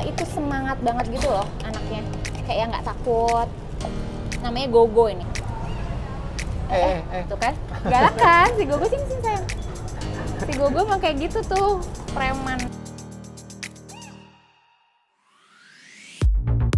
itu semangat banget gitu loh anaknya. Kayak nggak takut. Namanya Gogo ini. Tuh kan? Galak kan? Si Gogo sini sayang. Si Gogo emang kayak gitu tuh, preman.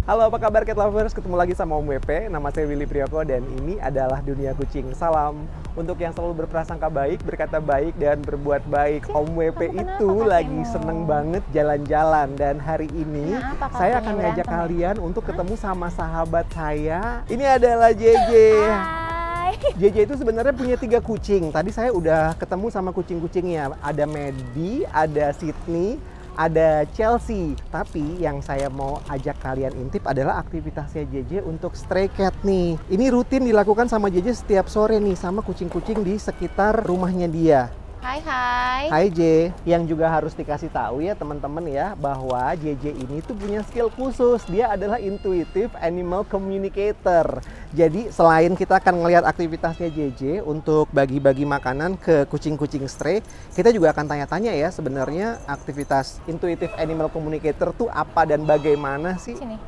Halo, apa kabar Cat Lovers? Ketemu lagi sama Om WP. Nama saya Willy Priyoko dan ini adalah Dunia Kucing. Salam untuk yang selalu berprasangka baik, berkata baik, dan berbuat baik. Om WP itu lagi seneng banget jalan-jalan. Dan hari ini saya akan ngajak kalian untuk ketemu sama sahabat saya. Ini adalah JJ. Hai. JJ itu sebenarnya punya 3 kucing. Tadi saya udah ketemu sama kucing-kucingnya. Ada Maddie, ada Sydney, ada Chelsea. Tapi yang saya mau ajak kalian intip adalah aktivitasnya JJ untuk stray cat nih. Ini rutin dilakukan sama JJ setiap sore nih sama kucing-kucing di sekitar rumahnya dia. Hai J, yang juga harus dikasih tahu ya teman-teman ya bahwa JJ ini tuh punya skill khusus. Dia adalah intuitive animal communicator. Jadi selain kita akan ngelihat aktivitasnya JJ untuk bagi-bagi makanan ke kucing-kucing stray, kita juga akan tanya-tanya ya sebenarnya aktivitas intuitive animal communicator tuh apa dan bagaimana sih? Sini.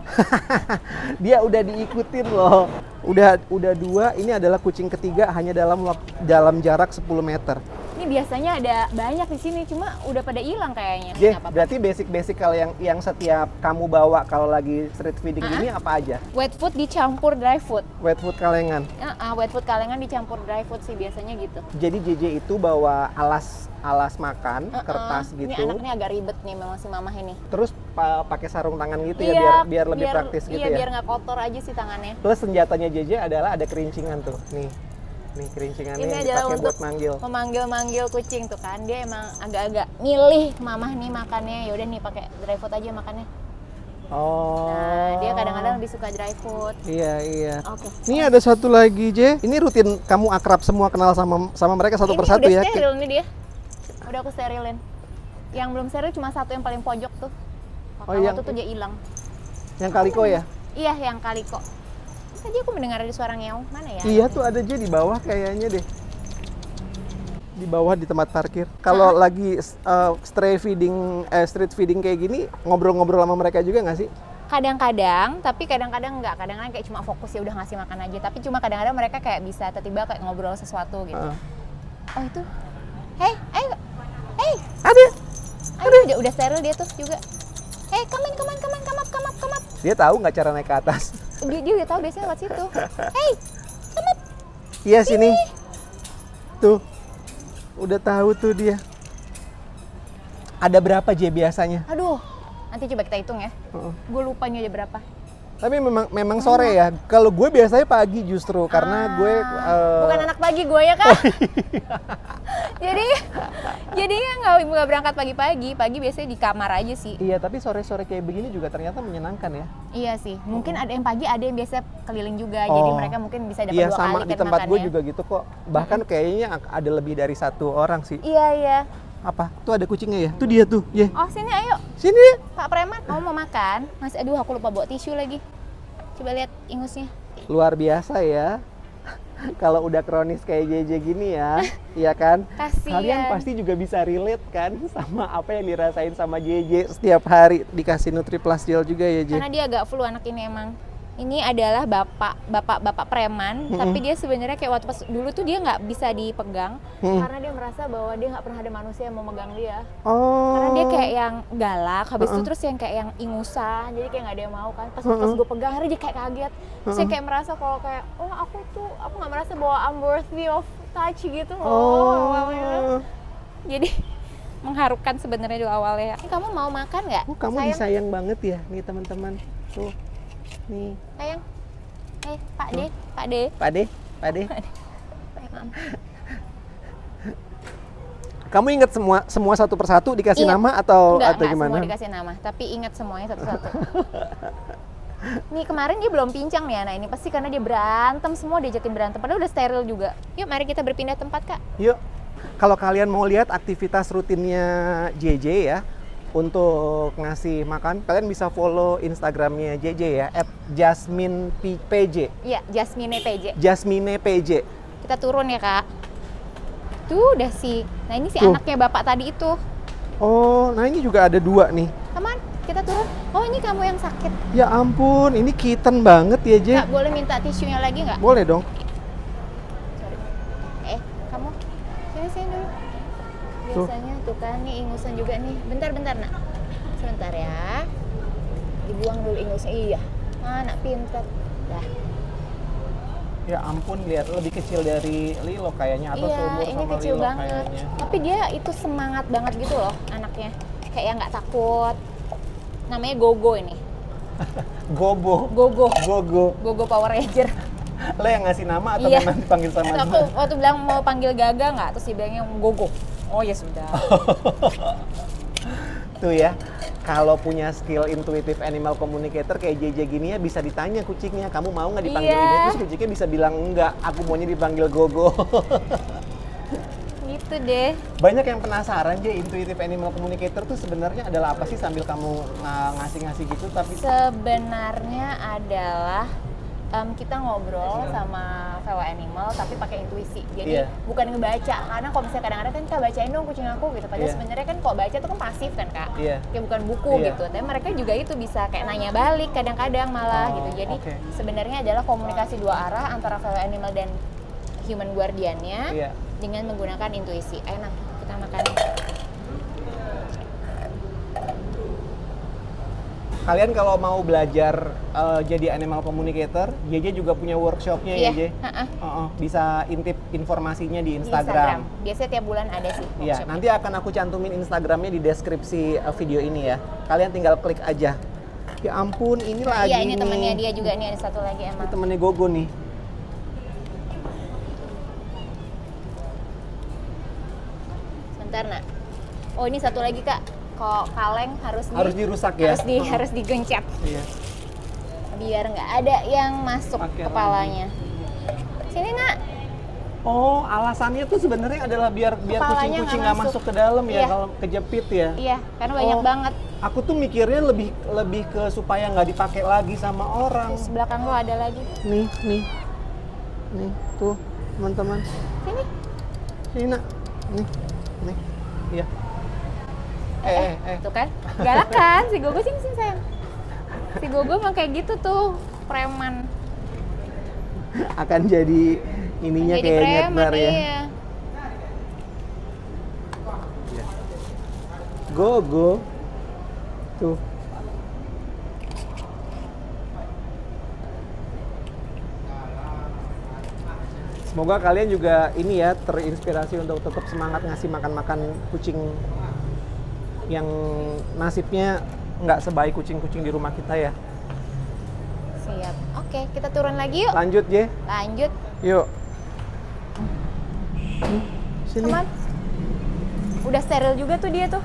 Dia udah diikutin loh. Udah 2, ini adalah kucing ketiga hanya dalam jarak 10 meter. Ini biasanya ada banyak di sini, cuma udah pada hilang kayaknya. Berarti basic kalau yang setiap kamu bawa kalau lagi street feeding ini apa aja? Wet food dicampur dry food. Wet food kalengan. Wet food kalengan dicampur dry food sih biasanya gitu. Jadi JJ itu bawa alas makan, kertas gitu. Ini anaknya agak ribet nih memang si mamah ini. Terus pakai sarung tangan gitu ya biar lebih praktis gitu ya. Iya, biar nggak kotor aja sih tangannya. Plus senjatanya JJ adalah ada kerincingan tuh. Nih kerincingannya ini yang adalah dipakai untuk buat memanggil kucing tuh kan. Dia emang agak-agak milih mamah nih makannya. Yaudah nih pakai dry food aja makannya. Oh. Nah, dia kadang-kadang lebih suka dry food. Iya. Oke. Ini ada satu lagi, J. Ini rutin kamu akrab semua kenal sama mereka satu persatu ya? Ini udah steril nih dia. Udah aku sterilin. Yang belum steril cuma satu yang paling pojok tuh. Waktu tuh dia hilang. Yang kaliko ya? Iya, yang kaliko. Tadi aku mendengar ada suara ngeong. Mana ya? Iya tuh ada J di bawah kayaknya deh. Di bawah di tempat parkir. Kalau lagi street feeding kayak gini, ngobrol-ngobrol sama mereka juga nggak sih? Kadang-kadang, tapi kadang-kadang enggak. Kadang-kadang kayak cuma fokus ya udah ngasih makan aja. Tapi cuma kadang-kadang mereka kayak bisa tiba-tiba kayak ngobrol sesuatu gitu. Oh itu, hey, ayo, hey, ada, udah steril dia tuh juga. Hey, come up. Dia tahu nggak cara naik ke atas? Dia udah tahu biasanya lewat situ. Hey, come up. Iya sini. Tuh. Udah tahu tuh dia. Ada berapa J biasanya? Aduh, nanti coba kita hitung ya. Gue lupa nih ada berapa. Tapi memang sore ya. Kalau gue biasanya pagi justru karena gue bukan anak pagi gue ya kan. jadi nggak berangkat pagi-pagi. Pagi biasanya di kamar aja sih. Iya, tapi sore-sore kayak begini juga ternyata menyenangkan ya. Iya sih. Mungkin ada yang pagi, ada yang biasa keliling juga. Jadi mereka mungkin bisa dapat 2 kali. Iya, sama di tempat gue juga gitu kok. Bahkan kayaknya ada lebih dari 1 orang sih. Iya. Apa? Tuh ada kucingnya ya? Tuh dia tuh. Yeah. Oh, sini ayo. Sini. Pak Preman, mau makan? Aduh, aku lupa bawa tisu lagi. Coba lihat ingusnya. Luar biasa ya. Kalau udah kronis kayak JJ gini ya, iya kan? Kasian. Kalian pasti juga bisa relate kan sama apa yang dirasain sama JJ setiap hari dikasih Nutri Plus Gel juga ya, J? Karena dia agak flu anak ini emang. Ini adalah bapak preman, tapi dia sebenarnya kayak waktu pas dulu tuh dia nggak bisa dipegang karena dia merasa bahwa dia nggak pernah ada manusia yang mau megang dia. Karena dia kayak yang galak, habis itu terus yang kayak yang ingusan, jadi kayak nggak ada yang mau kan. Pas gue pegang, akhirnya dia kayak kaget. Terus dia kayak merasa kalau kayak, aku nggak merasa bahwa I'm worthy of touch gitu loh. Jadi mengharukan sebenarnya dulu awalnya. Kamu mau makan nggak? Kamu disayang banget ya nih teman-teman. Tuh. Nih. Sayang. Pak De. Kamu ingat semua satu persatu dikasih nama atau enggak, gimana? Semua dikasih nama, tapi ingat semuanya satu-satu. Nih kemarin dia belum pincang nih anak ini, pasti karena dia berantem semua, diajakin berantem. Padahal udah steril juga. Yuk mari kita berpindah tempat, Kak. Yuk. Kalau kalian mau lihat aktivitas rutinnya JJ ya, untuk ngasih makan, kalian bisa follow Instagramnya JJ ya, @jasminepj. Iya, Jasminepj. Kita turun ya, Kak. Tuh udah sih. Nah ini si anaknya bapak tadi itu. Oh, nah ini juga ada 2 nih. Teman. kita turun. Oh ini kamu yang sakit. Ya ampun, ini kitten banget ya, Je. Kak, boleh minta tisunya lagi nggak? Boleh dong. Sorry. Kamu sini dulu. Biasanya tuh kan nih ingusan juga nih. Bentar nak. Sebentar ya. Dibuang dulu ingusnya. Iya. Anak pintar. Dah. Ya ampun, lihat lebih kecil dari Lilo kayaknya atau Iya, seumur ini sama kecil Lilo banget. kayaknya. Tapi dia itu semangat banget gitu loh anaknya. Kayak nggak takut. Namanya Gogo ini. Gobo. Gogo Power Ranger. Lo yang ngasih nama atau Iya. memang dipanggil sama Terus aku waktu bilang mau panggil Gaga nggak, terus dia bilangnya Gogo. Oh ya sudah. Tuh ya, kalau punya skill intuitive animal communicator kayak JJ gini ya bisa ditanya kucingnya, kamu mau nggak dipanggil Iya. ini? Terus kucingnya bisa bilang enggak, aku maunya dipanggil Gogo. Gitu deh. Banyak yang penasaran, Je, intuitive animal communicator tuh sebenarnya adalah apa sih sambil kamu ngasih-ngasih gitu, tapi Sebenarnya adalah kita ngobrol sama fellow animal tapi pakai intuisi. Jadi Iya. bukan ngebaca. Karena kalau misalnya kadang-kadang kan Kak bacain dong kucing aku gitu. Padahal Iya. sebenarnya kan kok baca tuh kan pasif kan Kak. Iya. Kayak bukan buku Iya. gitu. Tapi mereka juga itu bisa kayak nanya balik kadang-kadang malah Oh, gitu. Jadi oke. sebenarnya adalah komunikasi dua arah antara fellow animal dan human guardiannya Iya. dengan menggunakan intuisi. Ayo nah, kita makan. kalian kalau mau belajar jadi animal communicator, JJ juga punya workshopnya ya, Iya. Je? Bisa intip informasinya di Di Instagram. Biasanya tiap bulan ada sih Iya, workshopnya. nanti akan aku cantumin Instagramnya di deskripsi video ini ya. Kalian tinggal klik aja. Ya ampun, ini lagi Iya, ini nih. temannya dia juga nih, ada satu lagi Ini emang. temennya Gogo nih. Sebentar nak. Oh ini satu lagi Kak. Kok kaleng harus Dirusak ya? harus digencet Iya. biar nggak ada yang masuk Pakai kepalanya. Sini nak. Oh, alasannya tuh sebenarnya adalah biar Kepalanya kucing-kucing nggak nggak masuk masuk. ke dalam ya, Iya. kalau kejepit ya. Iya, karena banyak Oh. banget. Aku tuh mikirnya lebih ke supaya nggak dipakai lagi sama orang. Terus belakang lo ada lagi. Nih, tuh teman-teman. Sini. Sini nak, nih, iya. Tuh kan, galak kan si Gogo, sini sayang. Si Gogo emang kayak gitu tuh, preman. Akan jadi ininya Jadi kayaknya preman ntar ya. iya. Gogo, tuh. Semoga kalian juga ini ya terinspirasi untuk tetap semangat ngasih makan-makan kucing yang nasibnya nggak sebaik kucing-kucing di rumah kita ya. Siap. Oke, kita turun lagi yuk. Lanjut, Je. Lanjut. Yuk. Sini. Come on. Udah steril juga tuh dia tuh.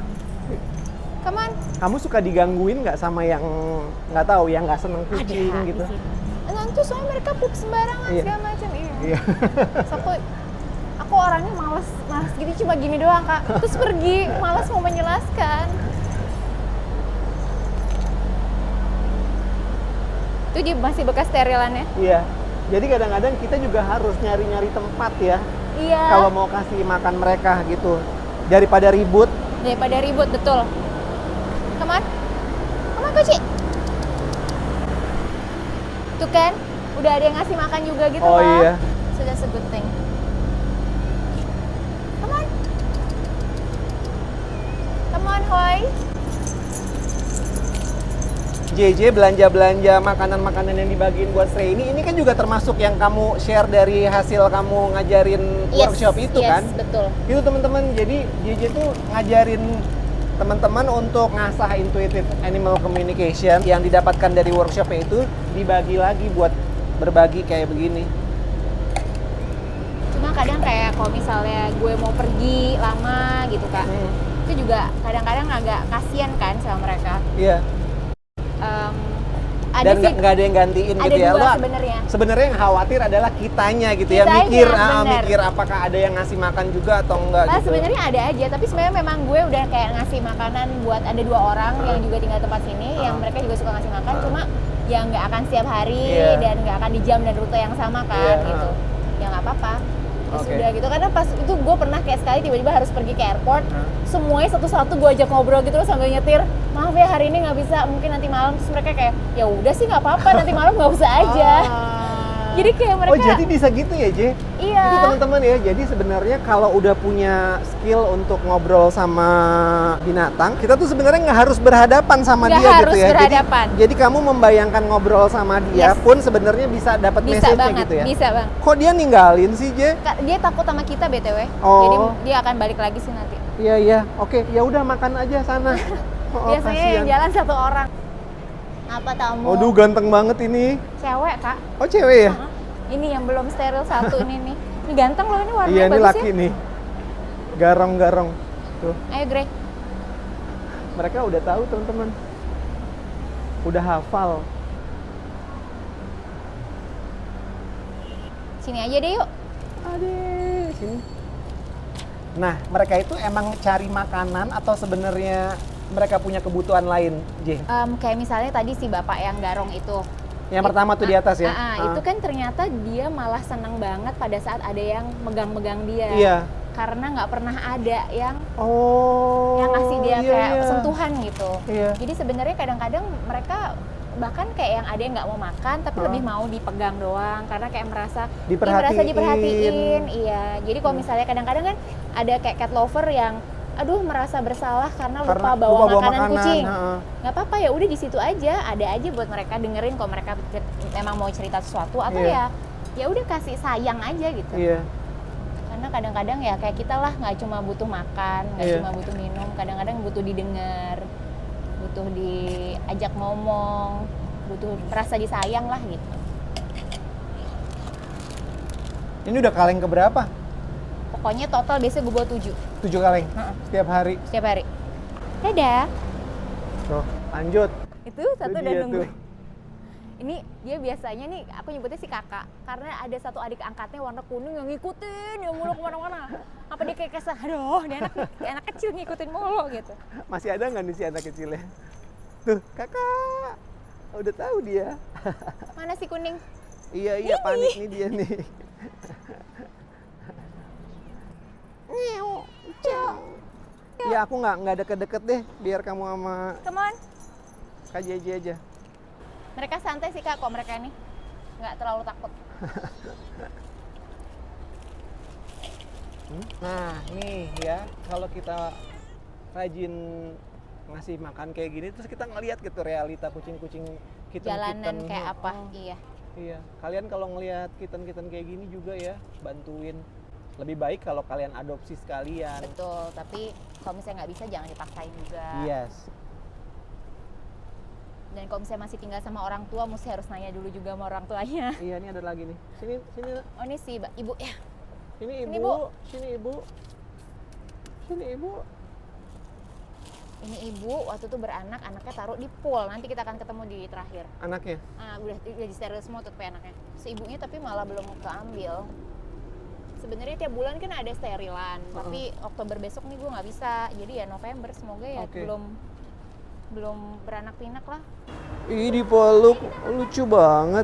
Come on. Kamu suka digangguin nggak sama yang nggak tahu, yang nggak seneng kucing Ada gitu? di sini. Nanti soalnya mereka pup sembarangan Iya. segala macam. Iya. So, aku orangnya males gitu, cuma gini doang Kak. Terus pergi, males mau menjelaskan. Itu dia masih bekas sterilannya. Iya. Jadi kadang-kadang kita juga harus nyari-nyari tempat ya. Iya. Kalau mau kasih makan mereka gitu. Daripada ribut. Daripada ribut, betul. Come on. Come on, kucing. Tuh kan, udah ada yang ngasih makan juga gitu Oh, Kak. iya. Sudah a good thing. Come on. Come on, Hoy. JJ belanja-belanja makanan-makanan yang dibagiin buat Stray ini kan juga termasuk yang kamu share dari hasil kamu ngajarin workshop itu kan? Betul. Itu teman-teman, jadi JJ tuh ngajarin teman-teman untuk ngasah intuitive animal communication yang didapatkan dari workshopnya itu dibagi lagi buat berbagi kayak begini. Cuma kadang kayak kalau misalnya gue mau pergi lama gitu Kak, itu juga kadang-kadang agak kasian kan sama mereka. Iya. Ada Dan sih, nggak ada yang gantiin ada gitu ya. dua Lo sebenarnya. sebenarnya yang khawatir adalah kitanya gitu ya, Kitanya, mikir bener. mikir apakah ada yang ngasih makan juga atau enggak Nah gitu. sebenarnya ada aja, tapi sebenarnya memang gue udah kayak ngasih makanan buat ada 2 orang yang juga tinggal tempat sini, yang mereka juga suka ngasih makan, cuma yang nggak akan setiap hari Iya. dan nggak akan di jam dan rute yang sama kan Iya. gitu. Ya nggak apa-apa. Ya Oke. sudah gitu, karena pas itu gue pernah kayak sekali tiba-tiba harus pergi ke airport, semuanya satu-satu gue ajak ngobrol gitu loh sambil nyetir, maaf ya hari ini nggak bisa, mungkin nanti malam. Terus mereka kayak, ya udah sih nggak apa-apa, nanti malam nggak usah aja. Jadi kayak mereka, Oh jadi bisa gitu ya, Je? iya. Itu teman-teman ya, jadi sebenarnya kalau udah punya skill untuk ngobrol sama binatang, kita tuh sebenarnya nggak harus berhadapan sama Nggak dia harus gitu ya. berhadapan. Jadi kamu membayangkan ngobrol sama dia Yes. pun sebenarnya bisa dapat Bisa message banget, gitu ya. bisa bang. Kok dia ninggalin sih, Je? Dia takut sama kita BTW, Oh. jadi dia akan balik lagi sih nanti. Iya iya, oke, ya udah makan aja sana. Oh, Biasanya yang jalan satu orang. Apa tamu? Waduh, ganteng banget ini. Cewek kak. Oh cewek ya? Ini yang belum steril satu ini nih. Ini ganteng loh, ini warnanya Iya, ini bagus laki ya. nih. Garong-garong. Tuh, Ayo Grey. mereka udah tahu teman-teman. Udah hafal. Sini aja deh yuk. Ade, sini. Nah, mereka itu emang cari makanan atau sebenarnya mereka punya kebutuhan lain, J? Kayak misalnya tadi si bapak yang garong itu. Yang pertama tuh di atas ya? Itu kan ternyata dia malah seneng banget pada saat ada yang megang-megang dia. Iya. Karena nggak pernah ada yang ngasih dia iya, kayak iya. sentuhan gitu. Iya. Jadi sebenarnya kadang-kadang mereka bahkan kayak yang ada yang nggak mau makan tapi lebih mau dipegang doang karena kayak merasa diperhatiin. Iya. Jadi kalau misalnya kadang-kadang kan ada kayak cat lover yang aduh merasa bersalah karena lupa bawa makanan kucing. Nggak apa-apa, ya udah di situ aja, ada aja buat mereka dengerin kalau mereka memang mau cerita sesuatu atau ya udah kasih sayang aja gitu. Iya. Karena kadang-kadang ya kayak kita lah, nggak cuma butuh makan, nggak cuma butuh minum, kadang-kadang butuh didengar, butuh diajak ngomong, butuh merasa disayang lah gitu. Ini udah kaleng keberapa? Pokoknya total biasanya gue bawa 7. 7 kaleng? Setiap hari? Setiap hari. Dadah. Tuh, lanjut. Itu satu Itu udah dia nunggu. tuh. Ini dia biasanya nih, aku nyebutnya si kakak, karena ada satu adik angkatnya warna kuning yang ngikutin, yang mulu kemana-mana. Apa dia kayak kesah, aduh, dia anak kecil ngikutin mulu gitu. Masih ada nggak nih si anak kecilnya? Tuh, kakak. Udah tahu dia. Mana si kuning? Iya, panik nih dia nih. Ya aku nggak deket-deket deh, biar kamu sama Come on. Kak JJ aja. Mereka santai sih kak, kok mereka nih nggak terlalu takut. Nah nih ya, kalau kita rajin ngasih makan kayak gini, terus kita ngelihat gitu realita kucing-kucing kitten. Jalanan kayak apa? Iya. Iya, kalian kalau ngelihat kitten kayak gini juga ya, bantuin. Lebih baik kalau kalian adopsi sekalian. Betul, tapi kalau misalnya nggak bisa jangan dipaksain juga. Yes. Dan kalau misalnya masih tinggal sama orang tua, mesti harus nanya dulu juga sama orang tuanya. Iya, ini ada lagi nih. Sini. Oh ini si ibu ya. Sini Ini, ibu. Bu. Sini ibu. Sini ibu. Ini ibu waktu itu beranak, anaknya taruh di pool. Nanti kita akan ketemu di terakhir. Anaknya? Udah di steril semua tuh anaknya. Si ibunya tapi malah belum keambil. Sebenarnya tiap bulan kan ada sterilan, tapi Oktober besok nih gue nggak bisa. Jadi ya November, semoga ya belum beranak pinak lah. Ih, dipeluk, lucu banget.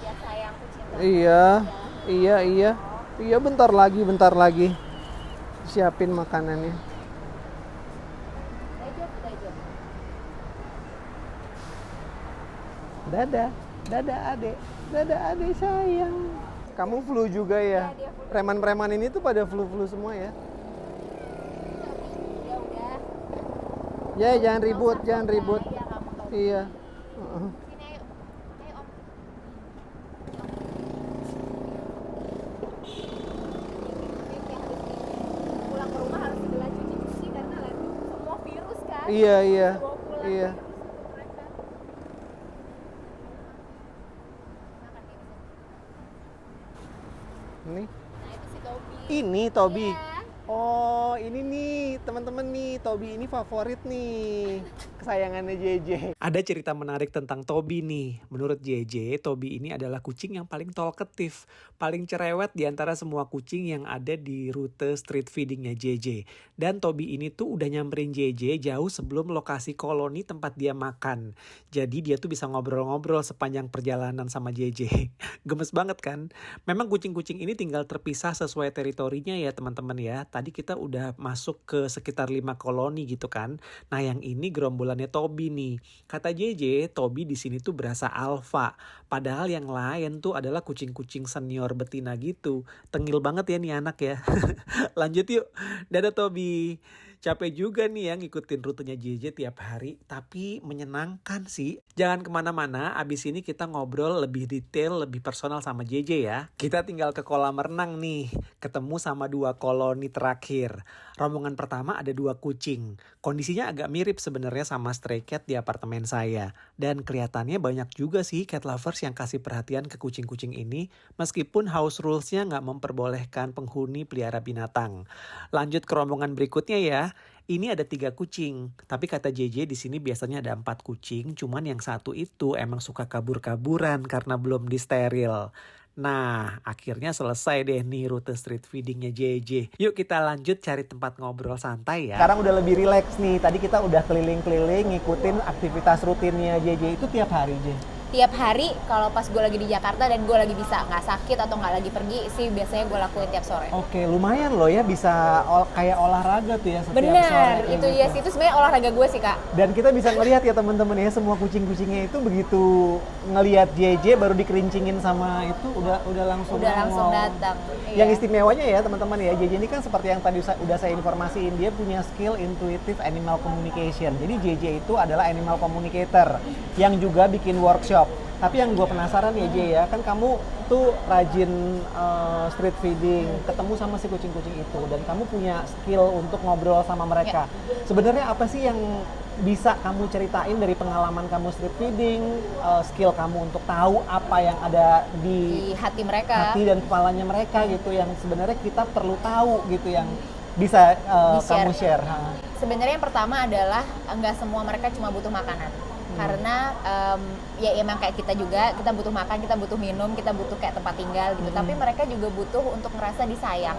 Dia sayang kucing. Iya, bentar lagi. Siapin makanannya. Dadah adek sayang. Kamu flu juga ya? Preman-preman ini tuh pada flu semua ya? Ya udah. Ya, jangan ribut. Iya. Sini ayo. Ayo Om. Pulang ke rumah harus segera cuci karena semua virus kan. Iya. Bawa pulang Iya. virus untuk mereka. Makan ini. Nih. Nah itu si Tobi. Ini Tobi. Iya. Oh, ini nih, teman-teman nih, Tobi ini favorit nih. kesayangannya JJ. Ada cerita menarik tentang Toby nih. Menurut JJ, Toby ini adalah kucing yang paling talkative, paling cerewet di antara semua kucing yang ada di rute street feedingnya JJ. Dan Toby ini tuh udah nyamperin JJ jauh sebelum lokasi koloni tempat dia makan. Jadi dia tuh bisa ngobrol-ngobrol sepanjang perjalanan sama JJ. Gemes banget kan? Memang kucing-kucing ini tinggal terpisah sesuai teritorinya ya teman-teman ya. Tadi kita udah masuk ke sekitar 5 koloni gitu kan. Nah yang ini gerombolannya Toby nih. Kata JJ, Toby di sini tuh berasa alfa. Padahal yang lain tuh adalah kucing-kucing senior betina gitu. Tengil banget ya nih anak ya. Lanjut yuk. Dadah Toby. Capek juga nih ya ngikutin rutenya JJ tiap hari. Tapi menyenangkan sih. Jangan kemana-mana. Abis ini kita ngobrol lebih detail, lebih personal sama JJ ya. Kita tinggal ke kolam renang nih. Ketemu sama 2 koloni terakhir. Rombongan pertama ada 2 kucing. Kondisinya agak mirip sebenarnya sama stray cat di apartemen saya. Dan kelihatannya banyak juga sih cat lovers yang kasih perhatian ke kucing-kucing ini. Meskipun house rules-nya nggak memperbolehkan penghuni pelihara binatang. Lanjut ke rombongan berikutnya ya. Ini ada 3 kucing, tapi kata JJ di sini biasanya ada 4 kucing, cuman yang satu itu emang suka kabur-kaburan karena belum disteril. Nah, akhirnya selesai deh nih rute street feedingnya JJ. Yuk kita lanjut cari tempat ngobrol santai ya. Sekarang udah lebih rileks nih. Tadi kita udah keliling-keliling ngikutin aktivitas rutinnya JJ itu tiap hari, J. Tiap hari kalau pas gue lagi di Jakarta dan gue lagi bisa nggak sakit atau nggak lagi pergi sih biasanya gue lakuin tiap sore. Oke, lumayan loh ya bisa kayak olahraga tuh ya setiap sore. Bener, itu gitu. ya sih itu sebenarnya olahraga gue sih kak. Dan kita bisa ngelihat ya teman-teman ya semua kucing-kucingnya itu begitu ngelihat JJ baru dikerincingin sama itu udah langsung datang. Yang istimewanya ya teman-teman ya JJ ini kan seperti yang tadi udah saya informasiin dia punya skill intuitive animal communication. Jadi JJ itu adalah animal communicator yang juga bikin workshop. Tapi yang gue penasaran ya Jay ya, kan kamu tuh rajin street feeding, ketemu sama si kucing-kucing itu, dan kamu punya skill untuk ngobrol sama mereka. Sebenarnya apa sih yang bisa kamu ceritain dari pengalaman kamu street feeding, skill kamu untuk tahu apa yang ada di hati mereka, hati dan kepalanya mereka gitu, yang sebenarnya kita perlu tahu gitu, yang bisa kamu share. Sebenarnya yang pertama adalah nggak semua mereka cuma butuh makanan. Karena ya emang kayak kita juga, kita butuh makan, kita butuh minum, kita butuh kayak tempat tinggal gitu. Tapi mereka juga butuh untuk ngerasa disayang.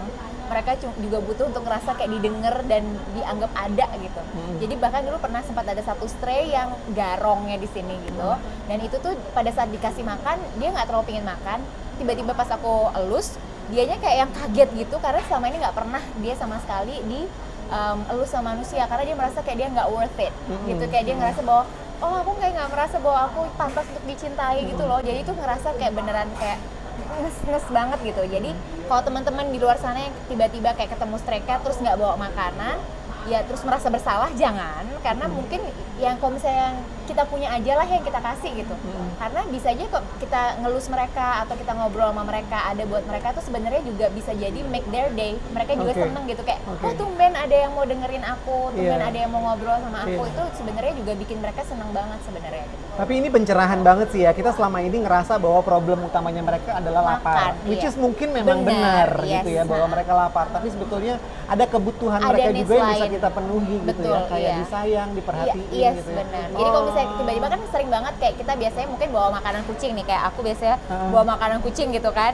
Mereka juga butuh untuk ngerasa kayak didengar dan dianggap ada gitu. Jadi bahkan dulu pernah sempat ada satu stray yang garongnya di sini gitu. Dan itu tuh pada saat dikasih makan, dia nggak terlalu pingin makan. Tiba-tiba pas aku elus, dianya kayak yang kaget gitu karena selama ini nggak pernah dia sama sekali elus sama manusia, karena dia merasa kayak dia nggak worth it gitu. Kayak dia ngerasa bahwa oh aku kayak nggak merasa bahwa aku pantas untuk dicintai gitu loh. Jadi itu ngerasa kayak beneran kayak nges banget gitu. Jadi kalau teman-teman di luar sana yang tiba-tiba kayak ketemu stray cat terus nggak bawa makanan, ya terus merasa bersalah, jangan. Karena mungkin yang kalau misalnya kita punya aja lah yang kita kasih gitu. Karena bisa aja kok kita ngelus mereka atau kita ngobrol sama mereka, ada buat mereka tuh sebenarnya juga bisa jadi make their day. Mereka juga seneng gitu kayak oh tumben ada yang mau dengerin aku, tumben ada yang mau ngobrol sama aku. Itu sebenarnya juga bikin mereka seneng banget sebenarnya gitu. Tapi ini pencerahan banget sih ya. Kita selama ini ngerasa bahwa problem utamanya mereka adalah lapar. Which is mungkin memang benar gitu ya, bahwa mereka lapar. Tapi sebetulnya ada kebutuhan mereka juga yang bisa kita penuhi gitu. Betul, ya. Kayak disayang, diperhatiin gitu ya. Benar. Jadi kalau misalnya tiba-tiba kan sering banget kayak kita biasanya mungkin bawa makanan kucing nih, kayak aku biasanya bawa makanan kucing gitu kan,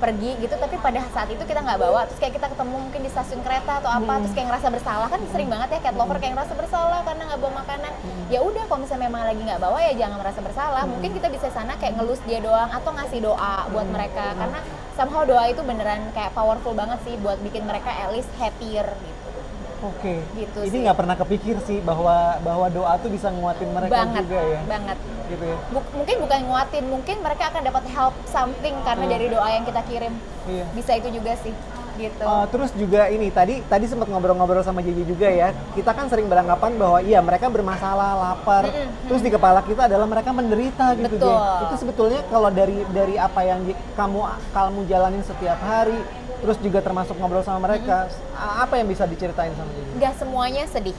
pergi gitu, tapi pada saat itu kita nggak bawa, terus kayak kita ketemu mungkin di stasiun kereta atau apa, terus kayak ngerasa bersalah kan sering banget ya cat lover kayak ngerasa bersalah karena nggak bawa makanan. Ya udah kalau misalnya memang lagi nggak bawa ya jangan merasa bersalah. Mungkin kita bisa sana kayak ngelus dia doang atau ngasih doa buat mereka, karena somehow doa itu beneran kayak powerful banget sih buat bikin mereka at least happier gitu. Oke, gitu ini nggak pernah kepikir sih bahwa doa tuh bisa nguatin mereka juga ya. Banget. Gitu ya. Mungkin bukan nguatin, mungkin mereka akan dapat help something karena dari doa yang kita kirim. Iya. Bisa itu juga sih. Gitu. Terus juga ini tadi sempat ngobrol-ngobrol sama JJ juga ya. Kita kan sering beranggapan bahwa iya mereka bermasalah, lapar. Terus di kepala kita adalah mereka menderita gitu. Betul. Itu sebetulnya kalau dari apa yang kamu jalanin setiap hari, terus juga termasuk ngobrol sama mereka, apa yang bisa diceritain sama JJ? Nggak semuanya sedih.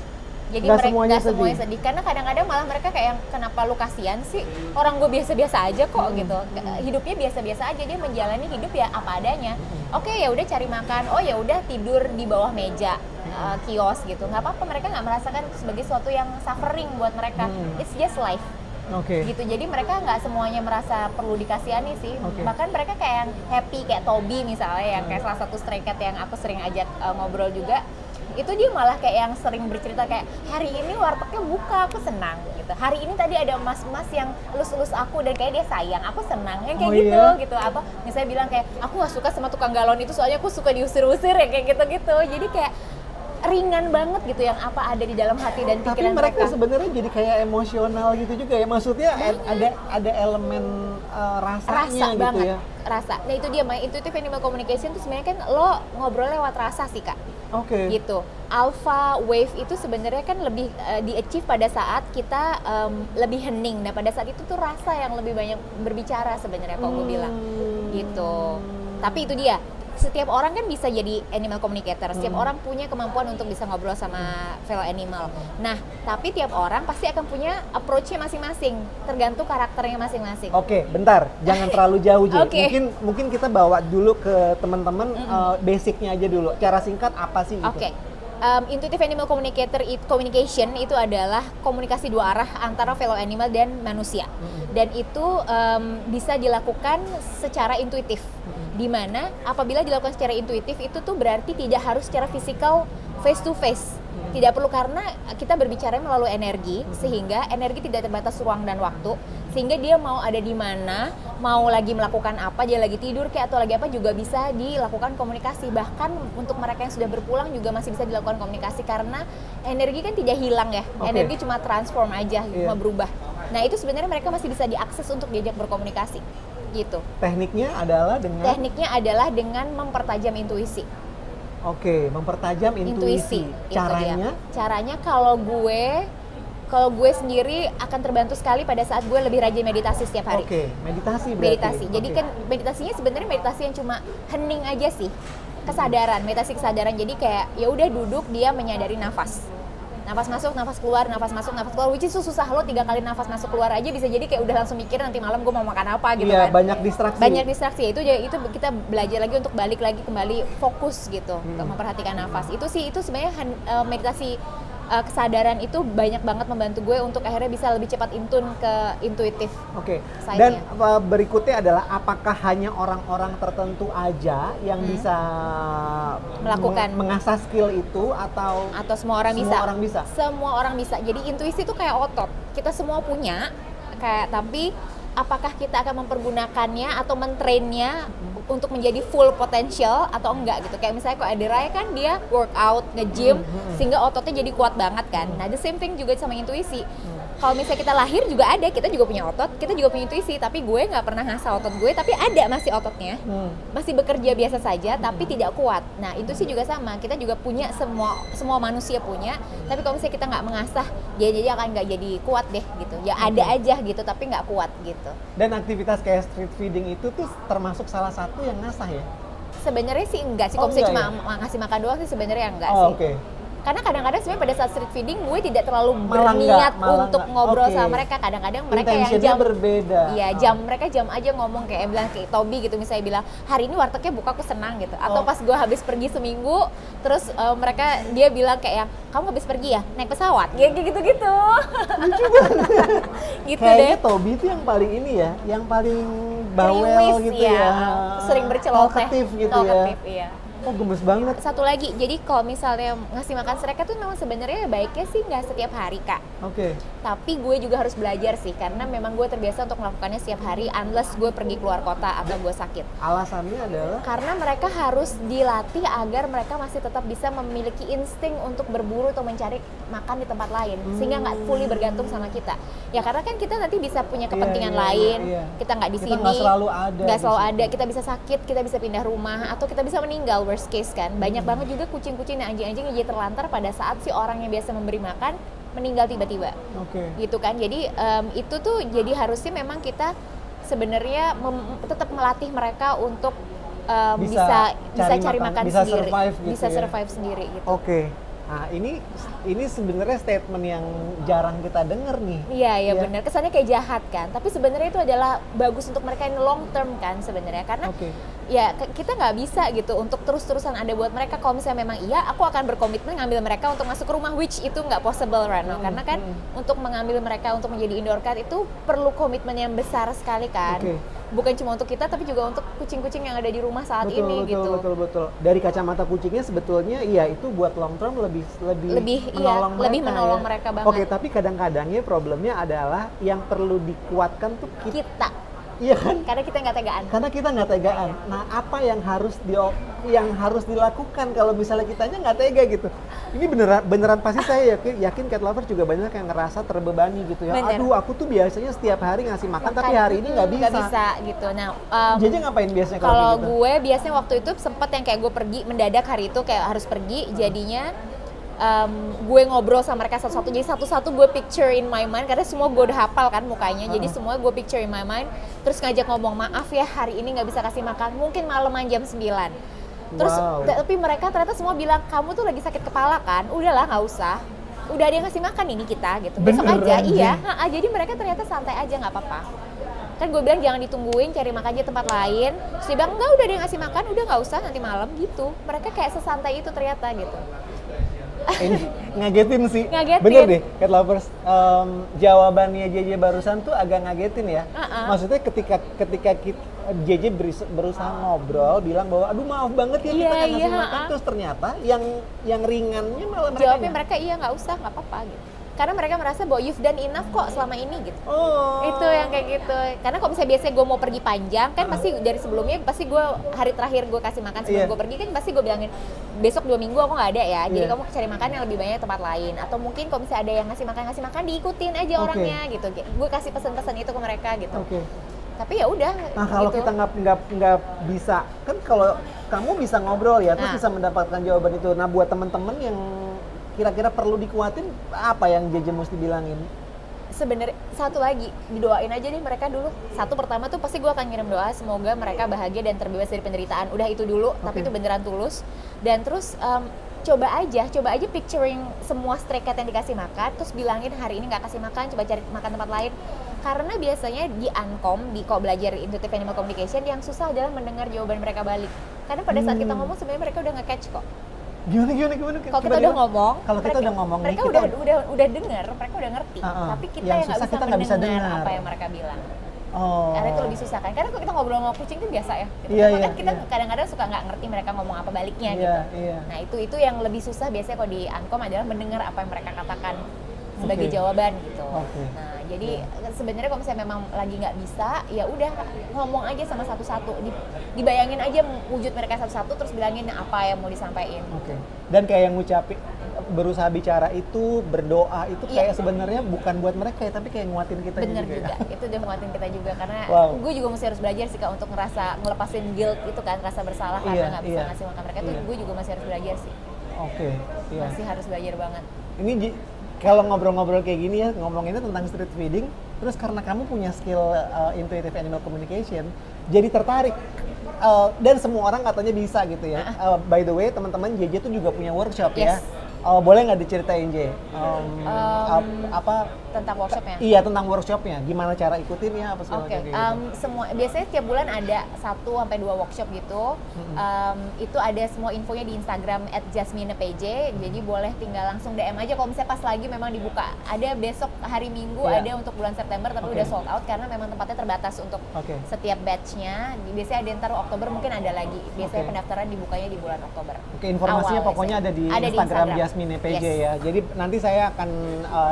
Jadi nggak mereka semuanya sedih karena kadang-kadang malah mereka kayak yang kenapa lu kasihan sih, orang gue biasa-biasa aja kok gitu, hidupnya biasa-biasa aja, dia menjalani hidup ya apa adanya. Oke, ya udah cari makan, oh ya udah tidur di bawah meja, kios gitu, nggak apa-apa, mereka nggak merasakan itu sebagai sesuatu yang suffering buat mereka. It's just life. Gitu, jadi mereka nggak semuanya merasa perlu dikasihani sih. Bahkan mereka kayak yang happy, kayak Toby misalnya, yang kayak salah satu stray cat yang aku sering ajak ngobrol juga, itu dia malah kayak yang sering bercerita kayak, hari ini wartegnya buka, aku senang gitu. Hari ini tadi ada mas-mas yang elus-elus aku dan kayak dia sayang, aku senang, yang kayak gitu. Apa misalnya bilang kayak, aku gak suka sama tukang galon itu soalnya aku suka diusir-usir ya, kayak gitu-gitu. Jadi kayak ringan banget gitu yang apa ada di dalam hati dan pikiran mereka. Tapi mereka sebenarnya jadi kayak emosional gitu juga ya, maksudnya ada elemen rasanya gitu banget, ya. Rasa. Nah itu dia, intuitive animal communication itu sebenarnya kan lo ngobrol lewat rasa sih Kak. Gitu. Alpha wave itu sebenarnya kan lebih di-achieve pada saat kita lebih hening. Nah pada saat itu tuh rasa yang lebih banyak berbicara sebenarnya kalau gue bilang gitu. Tapi itu dia, setiap orang kan bisa jadi animal communicator, setiap orang punya kemampuan untuk bisa ngobrol sama fellow animal. Nah, tapi tiap orang pasti akan punya approach-nya masing-masing, tergantung karakternya masing-masing. Oke, bentar, jangan terlalu jauh Ji. Mungkin kita bawa dulu ke teman-teman basicnya aja dulu. Cara singkat apa sih itu? Intuitive animal communication itu adalah komunikasi dua arah antara fellow animal dan manusia. Dan itu bisa dilakukan secara intuitif. Dimana apabila dilakukan secara intuitif itu tuh berarti tidak harus secara fisikal face to face. Tidak perlu, karena kita berbicara melalui energi, sehingga energi tidak terbatas ruang dan waktu, sehingga dia mau ada di mana, mau lagi melakukan apa, dia lagi tidur kayak atau lagi apa juga bisa dilakukan komunikasi. Bahkan untuk mereka yang sudah berpulang juga masih bisa dilakukan komunikasi, karena energi kan tidak hilang ya, energi cuma transform aja, cuma berubah. Nah itu sebenarnya mereka masih bisa diakses untuk diajak berkomunikasi gitu. Tekniknya adalah dengan mempertajam intuisi. Mempertajam intuisi. Caranya kalau gue sendiri akan terbantu sekali pada saat gue lebih rajin meditasi setiap hari. Meditasi. Jadi kan meditasinya sebenarnya meditasi yang cuma hening aja sih. Meditasi kesadaran. Jadi kayak ya udah duduk, dia menyadari nafas. Nafas masuk, nafas keluar, nafas masuk, nafas keluar. Which is susah, lo 3 kali nafas masuk keluar aja bisa jadi kayak udah langsung mikir nanti malam gue mau makan apa gitu kan. Banyak distraksi. Itu kita belajar lagi untuk balik lagi kembali fokus gitu, untuk memperhatikan nafas. Itu sebenarnya meditasi kesadaran itu banyak banget membantu gue untuk akhirnya bisa lebih cepat intune ke intuitif. Dan berikutnya adalah, apakah hanya orang-orang tertentu aja yang bisa melakukan mengasah skill itu atau semua orang bisa? Semua orang bisa. Jadi intuisi itu kayak otot. Kita semua punya, tapi apakah kita akan mempergunakannya atau mentrainnya untuk menjadi full potential atau enggak gitu. Kayak misalnya kok Adira kan dia workout, nge-gym sehingga ototnya jadi kuat banget kan. Nah the same thing juga sama intuisi. Kalau misalnya kita lahir juga ada, kita juga punya otot, kita juga punya intuisi, tapi gue nggak pernah ngasah otot gue, tapi ada masih ototnya, masih bekerja biasa saja, tapi tidak kuat. Nah intuisi juga sama, kita juga punya, semua manusia punya, tapi kalau misalnya kita nggak mengasah, dia jadi akan nggak jadi kuat deh gitu. Ya ada aja gitu, tapi nggak kuat gitu. Dan aktivitas kayak street feeding itu tuh termasuk salah satu yang ngasah ya? Sebenarnya sih enggak sih, kalau misalnya cuma ngasih makan doang sih sebenarnya enggak sih. Karena kadang-kadang sebenarnya pada saat street feeding gue tidak terlalu berniat untuk ngobrol sama mereka. Kadang-kadang mereka yang jam berbeda. Iya, mereka jam aja ngomong kayak bilang kayak Toby gitu, misalnya bilang hari ini wartegnya buka aku senang gitu. Atau pas gue habis pergi seminggu, terus dia bilang kayak kamu habis pergi ya naik pesawat, kayak gitu-gitu. Gitu kayaknya deh. Toby itu yang paling ini ya, yang paling bawel gitu ya. Sering berceloteh. Talkative gitu Talkative, ya. Gemes banget. Satu lagi, jadi kalau misalnya ngasih makan mereka tuh memang sebenarnya baiknya sih nggak setiap hari Kak. Tapi gue juga harus belajar sih, karena memang gue terbiasa untuk melakukannya setiap hari unless gue pergi keluar kota atau gue sakit. Alasannya adalah? Karena mereka harus dilatih agar mereka masih tetap bisa memiliki insting untuk berburu atau mencari makan di tempat lain, sehingga nggak fully bergantung sama kita. Ya karena kan kita nanti bisa punya kepentingan lain, kita nggak di sini, nggak selalu ada, kita bisa sakit, kita bisa pindah rumah, atau kita bisa meninggal, worst case kan. Banyak banget juga kucing-kucing dan anjing-anjing yang jadi terlantar pada saat si orang yang biasa memberi makan meninggal tiba-tiba. Gitu kan. Jadi itu tuh jadi harusnya memang kita sebenarnya tetap melatih mereka untuk bisa cari makan sendiri, bisa survive sendiri gitu. Nah, ini sebenarnya statement yang jarang kita dengar nih. Iya, benar. Kesannya kayak jahat kan, tapi sebenarnya itu adalah bagus untuk mereka yang long term kan sebenarnya, karena kita nggak bisa gitu untuk terus-terusan ada buat mereka. Kalau misalnya memang iya, aku akan berkomitmen ngambil mereka untuk masuk ke rumah, which itu nggak possible right now. Karena kan untuk mengambil mereka untuk menjadi indoor cat itu perlu komitmen yang besar sekali kan. Bukan cuma untuk kita, tapi juga untuk kucing-kucing yang ada di rumah saat ini gitu. Betul. Dari kacamata kucingnya sebetulnya iya itu buat long term lebih menolong mereka. Lebih menolong mereka banget. Oke, tapi kadang-kadangnya problemnya adalah yang perlu dikuatkan tuh kita. Iya kan? Karena kita nggak tegaan. Nah, apa yang harus dilakukan kalau misalnya kitanya nggak tega gitu? Ini beneran pasti saya yakin cat lover juga banyak yang ngerasa terbebani gitu ya. Bener. Aduh, aku tuh biasanya setiap hari ngasih makan tapi hari ini nggak bisa. Nggak bisa gitu. Nah, Jadi ngapain biasanya kalau gitu? gue biasanya waktu itu sempet yang kayak gue pergi mendadak hari itu kayak harus pergi, jadinya gue ngobrol sama mereka satu-satu, jadi satu-satu gue picture in my mind karena semua gue udah hafal kan mukanya, jadi semua gue picture in my mind, terus ngajak ngomong, maaf ya hari ini nggak bisa kasih makan, mungkin malaman jam 9. Terus tapi mereka ternyata semua bilang, kamu tuh lagi sakit kepala kan, udahlah nggak usah, udah ada yang ngasih makan ini kita gitu, besok aja. Iya, jadi mereka ternyata santai aja, nggak apa-apa. Kan gue bilang jangan ditungguin, cari makan aja tempat lain. Terus dia bilang enggak, udah ada yang ngasih makan, udah nggak usah nanti malam gitu. Mereka kayak sesantai itu ternyata gitu. Ngagetin sih. Bener deh, cat lovers. Jawabannya JJ barusan tuh agak ngagetin ya. Maksudnya ketika JJ berusaha ngobrol, bilang bahwa aduh maaf banget ya kita nggak ngasih makan, terus ternyata yang ringannya malah mereka. Jawabnya mereka iya nggak usah, nggak apa-apa gitu. Karena mereka merasa bahwa you've done enough kok selama ini gitu. Itu yang kayak gitu. Karena kalau misalnya biasanya gue mau pergi panjang kan pasti dari sebelumnya pasti gue hari terakhir gue kasih makan sebelum gue pergi kan pasti gue bilangin besok 2 minggu aku nggak ada ya. Jadi kamu cari makan yang lebih banyak tempat lain. Atau mungkin kalau misalnya ada yang ngasih makan diikutin aja orangnya gitu. Gue kasih pesan-pesan itu ke mereka gitu. Tapi ya udah. Nah kalau gitu. kita nggak bisa kan, kalau kamu bisa ngobrol ya terus bisa mendapatkan jawaban itu. Nah buat teman-teman yang kira-kira perlu dikuatin, apa yang JJ mesti bilangin? Sebenarnya satu lagi, didoain aja deh mereka dulu. Satu pertama tuh pasti gue akan ngirim doa semoga mereka bahagia dan terbebas dari penderitaan. Udah itu dulu, tapi itu beneran tulus. Dan terus coba aja picturing semua stray cat yang dikasih makan, terus bilangin hari ini nggak kasih makan, coba cari makan tempat lain. Karena biasanya di Uncomm, kalau belajar Intuitive Animal Communication, yang susah adalah mendengar jawaban mereka balik. Karena pada saat kita ngomong sebenarnya mereka udah nge-catch kok. Gimana? Kalau kita udah ngomong, mereka udah dengar, mereka udah ngerti. Tapi kita yang nggak bisa mendengar apa yang mereka bilang. Karena itu lebih susah kan. Karena kalau kita ngobrol sama kucing itu biasa ya. Kan kita kadang-kadang suka nggak ngerti mereka ngomong apa baliknya gitu. Nah itu yang lebih susah biasanya kalau di Uncomm adalah mendengar apa yang mereka katakan sebagai jawaban gitu. Nah jadi sebenarnya kalau misalnya memang lagi nggak bisa, ya udah ngomong aja sama satu-satu, dibayangin aja wujud mereka satu-satu, terus bilangin apa yang mau disampaikan. Dan kayak yang ngucapin, berusaha bicara itu, berdoa itu kayak sebenarnya bukan buat mereka ya, tapi kayak nguatin kita. Bener juga. Itu udah nguatin kita juga karena gue juga masih harus belajar sih Kak untuk ngelepasin guilt itu kan, rasa bersalah karena nggak bisa ngasih makan mereka tuh gue juga masih harus belajar sih. Masih harus belajar banget. Ini kalau ngobrol-ngobrol kayak gini ya, ngomonginnya tentang street feeding, terus karena kamu punya skill intuitive animal communication, jadi tertarik. Dan semua orang katanya bisa gitu ya. By the way, teman-teman, JJ tuh juga punya workshop ya. Boleh nggak diceritain J? Tentang workshopnya? Iya, tentang workshopnya. Gimana cara ikutinnya? Apa segala macam gitu. Semua biasanya tiap bulan ada 1-2 workshop gitu. Itu ada semua infonya di Instagram @jasminepj. Jadi boleh tinggal langsung DM aja kalau misalnya pas lagi memang dibuka. Ada besok hari Minggu ada untuk bulan September tapi udah sold out karena memang tempatnya terbatas untuk setiap batch-nya. Biasanya ada ntar Oktober mungkin ada lagi. Biasanya pendaftaran dibukanya di bulan Oktober. Informasinya pokoknya ada di Instagram Jasminepj ya. Jadi nanti saya akan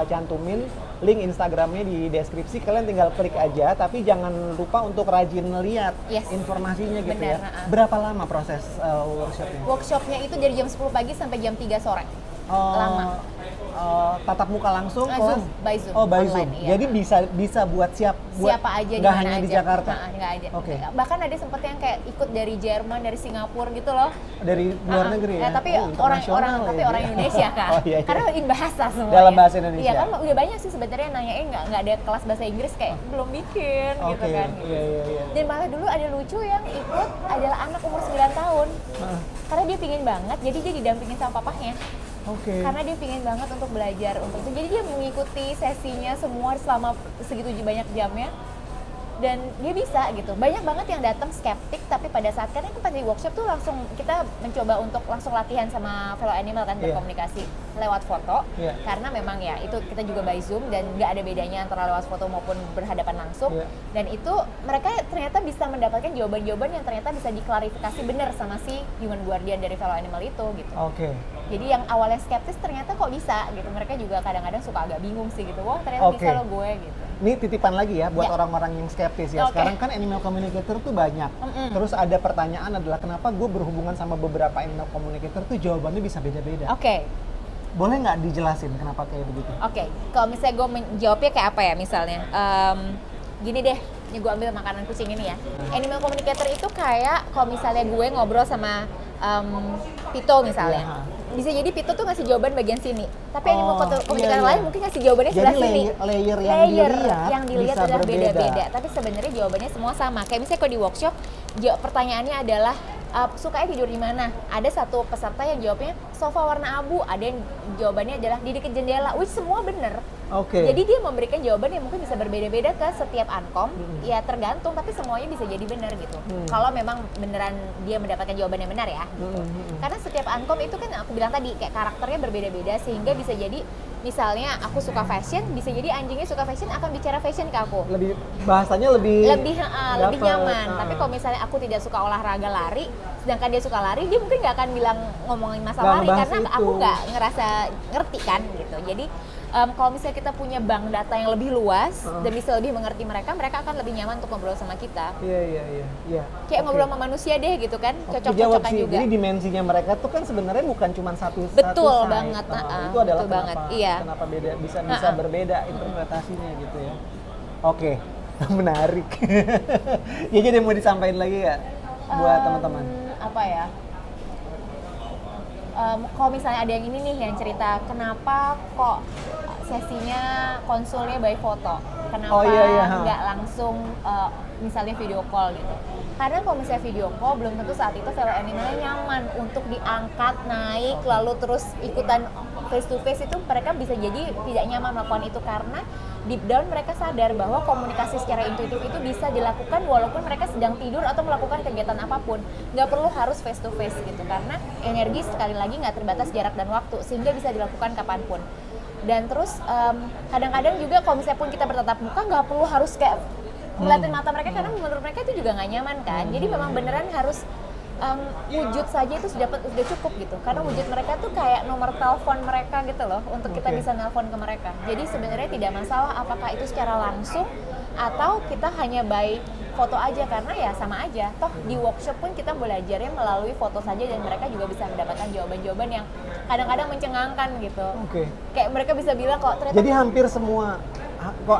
cantumin link Instagramnya di deskripsi, kalian tinggal klik aja, tapi jangan lupa untuk rajin lihat informasinya gitu. Ya. Berapa lama proses workshopnya? Workshopnya itu dari jam 10 pagi sampai jam 3 sore. Lama. Tatap muka langsung kelas? By Zoom. By Zoom. Iya. Jadi bisa buat siapa aja, nggak hanya di Jakarta. Nggak aja. Bahkan ada sempet yang kayak ikut dari Jerman, dari Singapura gitu loh. Dari luar negeri ya. Tapi orang Indonesia kan. Karena in bahasa semua. Dalam bahasa Indonesia. Iya kan udah banyak sih sebenarnya nanyain nggak ada kelas bahasa Inggris kayak belum bikin gitu kan. Iya. Dan malah dulu ada lucu yang ikut adalah anak umur 9 tahun. Karena dia pingin banget, jadi dia didampingin sama papahnya. Karena dia pingin banget untuk belajar untuk itu. Jadi dia mengikuti sesinya semua selama segitu banyak jamnya. dan dia bisa gitu. Banyak banget yang datang skeptik, tapi pada saat karena kan pada workshop tuh langsung kita mencoba untuk langsung latihan sama fellow animal kan, berkomunikasi lewat foto, karena memang ya itu kita juga by Zoom dan nggak ada bedanya antara lewat foto maupun berhadapan langsung, dan itu mereka ternyata bisa mendapatkan jawaban-jawaban yang ternyata bisa diklarifikasi benar sama si human guardian dari fellow animal itu gitu. Jadi yang awalnya skeptis ternyata kok bisa gitu, mereka juga kadang-kadang suka agak bingung sih gitu, wah ternyata bisa loh gue gitu. Ini titipan lagi ya buat orang-orang yang skeptis ya. Sekarang kan animal communicator tuh banyak. Terus ada pertanyaan adalah kenapa gue berhubungan sama beberapa animal communicator tuh jawabannya bisa beda-beda. Boleh nggak dijelasin kenapa kayak begitu? Kalau misalnya gue menjawabnya kayak apa ya misalnya, gini deh, ini gue ambil makanan kucing ini ya. Animal communicator itu kayak kalau misalnya gue ngobrol sama Pito misalnya, bisa jadi Pito tuh ngasih jawaban bagian sini, tapi animal communicator lain mungkin ngasih jawabannya sebelah sini. Layer yang dilihat adalah beda-beda, tapi sebenarnya jawabannya semua sama. Kayak misalnya kalau di workshop, pertanyaannya adalah sukanya tidur di mana? Ada satu peserta yang jawabnya sofa warna abu, ada yang jawabannya adalah di dekat jendela, which semua bener. Jadi dia memberikan jawaban yang mungkin bisa berbeda-beda ke setiap ankom, ya tergantung, tapi semuanya bisa jadi benar gitu. Kalau memang beneran dia mendapatkan jawaban yang benar ya. Karena setiap ankom itu kan aku bilang tadi kayak karakternya berbeda-beda, sehingga bisa jadi misalnya aku suka fashion, bisa jadi anjingnya suka fashion akan bicara fashion ke aku. Bahasanya lebih nyaman. Tapi kalau misalnya aku tidak suka olahraga lari, sedangkan dia suka lari, dia mungkin nggak akan bilang ngomongin masalah lari karena aku nggak ngerasa ngerti kan gitu. Jadi kalau misalnya kita punya bank data yang lebih luas dan bisa lebih mengerti mereka akan lebih nyaman untuk ngobrol sama kita. Iya. Kayak ngobrol sama manusia deh gitu kan, cocok-cocokan juga. Jadi dimensinya mereka tuh kan sebenarnya bukan cuma satu Betul side. banget. Itu adalah betul banget. Kenapa beda bisa berbeda interpretasinya gitu ya. Menarik. Ya jadi mau disampaikan lagi ya buat teman-teman. Apa ya? Kalau misalnya ada yang ini nih yang cerita kenapa kok sesinya konsulnya by foto, kenapa nggak langsung misalnya video call gitu. Karena kalau misalnya video call belum tentu saat itu fellow animalnya nyaman untuk diangkat naik lalu terus ikutan face to face, itu mereka bisa jadi tidak nyaman melakukan itu karena deep down mereka sadar bahwa komunikasi secara intuitif itu bisa dilakukan walaupun mereka sedang tidur atau melakukan kegiatan apapun. Nggak perlu harus face to face gitu, karena energi sekali lagi nggak terbatas jarak dan waktu, sehingga bisa dilakukan kapanpun. Dan terus kadang-kadang juga kalau misalnya pun kita bertatap muka nggak perlu harus kayak ngeliatin mata mereka karena menurut mereka itu juga nggak nyaman kan. Jadi memang beneran harus wujud saja itu sudah cukup gitu, karena wujud mereka tuh kayak nomor telepon mereka gitu loh untuk kita bisa nelpon ke mereka. Jadi sebenarnya tidak masalah apakah itu secara langsung atau kita hanya by foto aja, karena ya sama aja toh di workshop pun kita belajarnya melalui foto saja dan mereka juga bisa mendapatkan jawaban-jawaban yang kadang-kadang mencengangkan gitu. Kayak mereka bisa bilang kok ternyata jadi hampir semua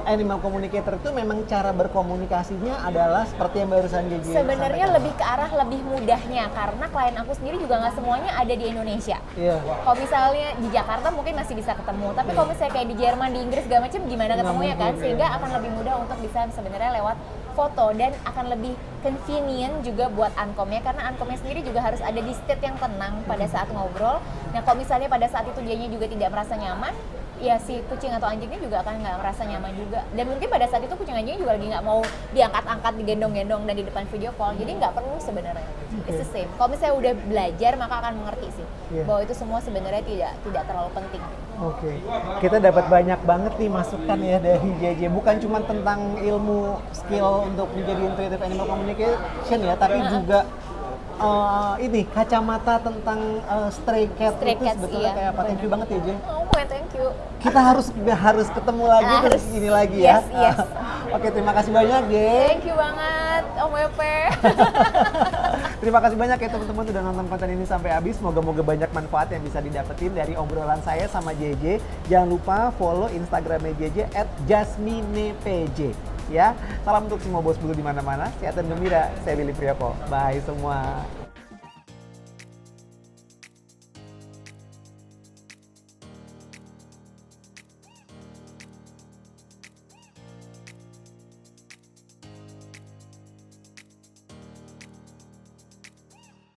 animal communicator itu memang cara berkomunikasinya adalah seperti yang barusan JJ sebenarnya lebih ke arah lebih mudahnya, karena klien aku sendiri juga nggak semuanya ada di Indonesia. Kalau misalnya di Jakarta mungkin masih bisa ketemu, tapi kalau misalnya kayak di Jerman, di Inggris segala macam gimana ketemunya kan, sehingga akan lebih mudah untuk bisa sebenarnya lewat foto dan akan lebih convenient juga buat ankomnya, karena ankomnya sendiri juga harus ada di state yang tenang pada saat ngobrol. Nah kalau misalnya pada saat itu dianya juga tidak merasa nyaman, ya si kucing atau anjingnya juga akan nggak merasa nyaman juga, dan mungkin pada saat itu kucing anjingnya juga lagi nggak mau diangkat-angkat, digendong-gendong dan di depan video call, jadi nggak perlu sebenarnya. It's the same. Kalau misalnya udah belajar maka akan mengerti sih bahwa itu semua sebenarnya tidak terlalu penting. Kita dapat banyak banget nih masukan ya dari JJ, bukan cuma tentang ilmu skill untuk menjadi intuitive animal communication ya, tapi juga ini kacamata tentang stray cat itu sebetulnya kayak apa. Thank you banget ya, Jay. Thank you. Kita harus ketemu lagi terus ini lagi ya. Yes. Oke, terima kasih banyak, Jay. Thank you banget, Om Wepe. Terima kasih banyak ya teman-teman sudah nonton konten ini sampai habis. Moga-moga banyak manfaat yang bisa didapetin dari obrolan saya sama JJ. Jangan lupa follow Instagramnya JJ @jasminepj. Ya, salam untuk semua bos bulu di mana-mana. Sehat dan gembira. Saya Billy Priyoko. Bye semua.